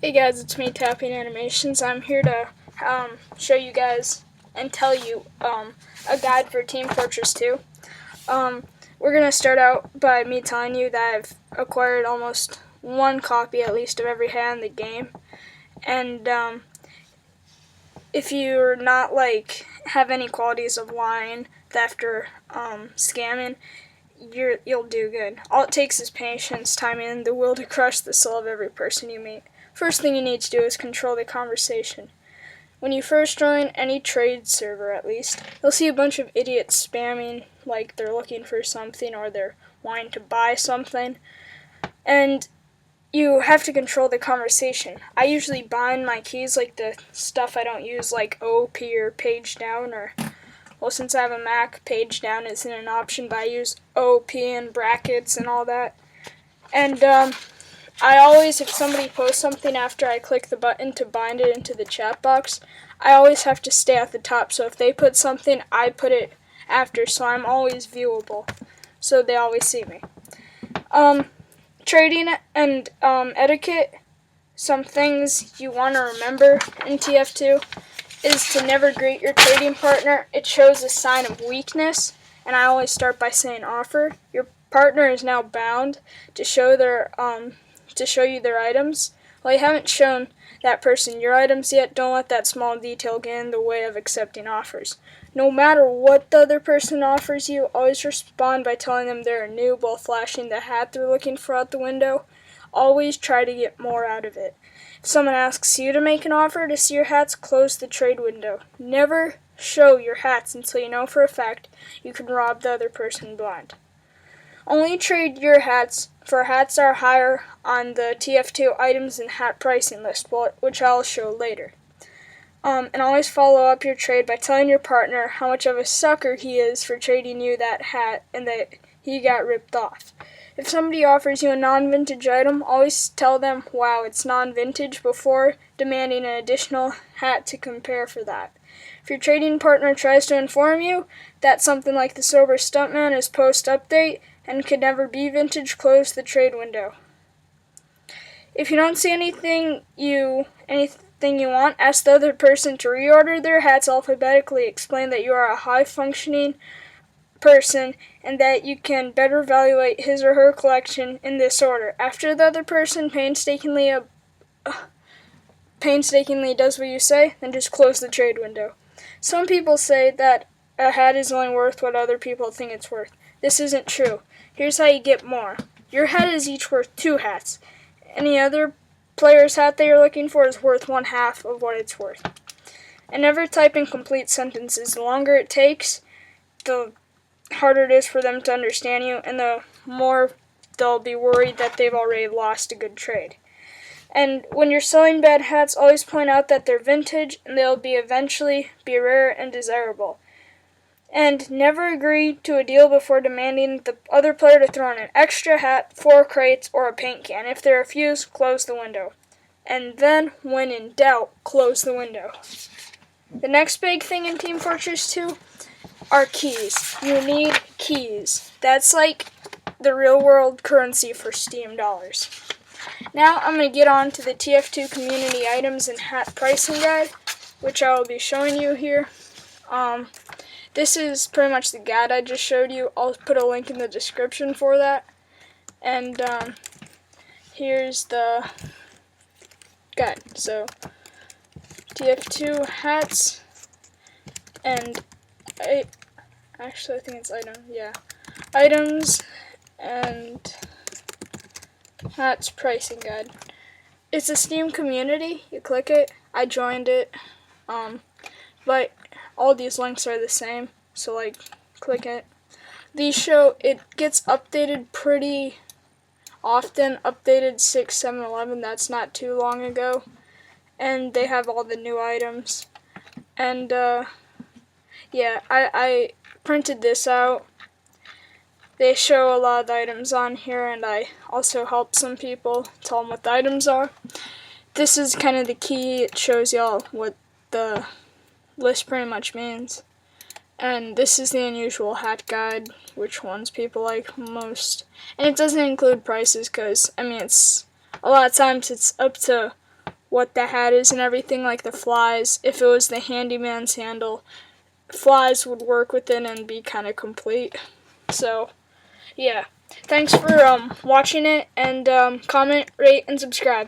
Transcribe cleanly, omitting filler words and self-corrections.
Hey guys, it's me, Tapping Animations. I'm here to show you guys and tell you a guide for Team Fortress 2. We're going to start out by me telling you that I've acquired almost one copy at least of every hat in the game. And if you're not have any qualities of lying, theft, or scamming, you'll do good. All it takes is patience, time, and the will to crush the soul of every person you meet. First thing you need to do is control the conversation. When you first join any trade server, at least, you'll see a bunch of idiots spamming like they're looking for something or they're wanting to buy something. And you have to control the conversation. I usually bind my keys, like the stuff I don't use, like OP or page down, or, well, since I have a Mac, page down isn't an option, but I use OP and brackets and all that. And I always, if somebody posts something after I click the button to bind it into the chat box, I always have to stay at the top. So if they put something, I put it after, so I'm always viewable, so they always see me. Trading and etiquette, some things you want to remember in TF2 is to never greet your trading partner. It shows a sign of weakness, and I always start by saying offer. Your partner is now bound to show you their items. Well, you haven't shown that person your items yet. Don't let that small detail get in the way of accepting offers. No matter what the other person offers you, always respond by telling them they're a noob while flashing the hat they're looking for out the window. Always try to get more out of it. If someone asks you to make an offer to see your hats, close the trade window. Never show your hats until you know for a fact you can rob the other person blind. Only trade your hats for hats that are higher on the TF2 items and hat pricing list, which I'll show later. And always follow up your trade by telling your partner how much of a sucker he is for trading you that hat and that he got ripped off. If somebody offers you a non-vintage item, always tell them, wow, it's non-vintage, before demanding an additional hat to compare for that. If your trading partner tries to inform you that something like the Sober Stuntman is post-update and could never be vintage, close the trade window. If you don't see anything you want, ask the other person to reorder their hats alphabetically. Explain that you are a high-functioning person and that you can better evaluate his or her collection in this order. After the other person painstakingly does what you say, then just close the trade window. Some people say that a hat is only worth what other people think it's worth. This isn't true. Here's how you get more. Your hat is each worth 2 hats. Any other player's hat that you're looking for is worth 1/2 of what it's worth. And never type in complete sentences. The longer it takes, the harder it is for them to understand you, and the more they'll be worried that they've already lost a good trade. And when you're selling bad hats, always point out that they're vintage and they'll eventually be rare and desirable. And never agree to a deal before demanding the other player to throw in an extra hat, 4 crates, or a paint can. If they refuse, close the window. And then, when in doubt, close the window. The next big thing in Team Fortress 2 are keys. You need keys. That's like the real world currency for Steam dollars. Now I'm going to get on to the TF2 community items and hat pricing guide, which I will be showing you here. This is pretty much the guide I just showed you. I'll put a link in the description for that. And here's the guide. So, TF2 hats, and I think it's items and hats pricing guide. It's a Steam community. You click it. I joined it. But all these links are the same, so click it. It gets updated pretty often, updated 6, 7, 11, that's not too long ago. And they have all the new items. And yeah, I printed this out. They show a lot of the items on here, and I also help some people tell them what the items are. This is kind of the key. It shows y'all what the list pretty much means. And this is the unusual hat guide, which ones people like most. And it doesn't include prices because, I mean, it's a lot of times it's up to what the hat is and everything, like the flies. If it was the handyman's handle, flies would work with it and be kind of complete. So, yeah. Thanks for watching it, and comment, rate, and subscribe.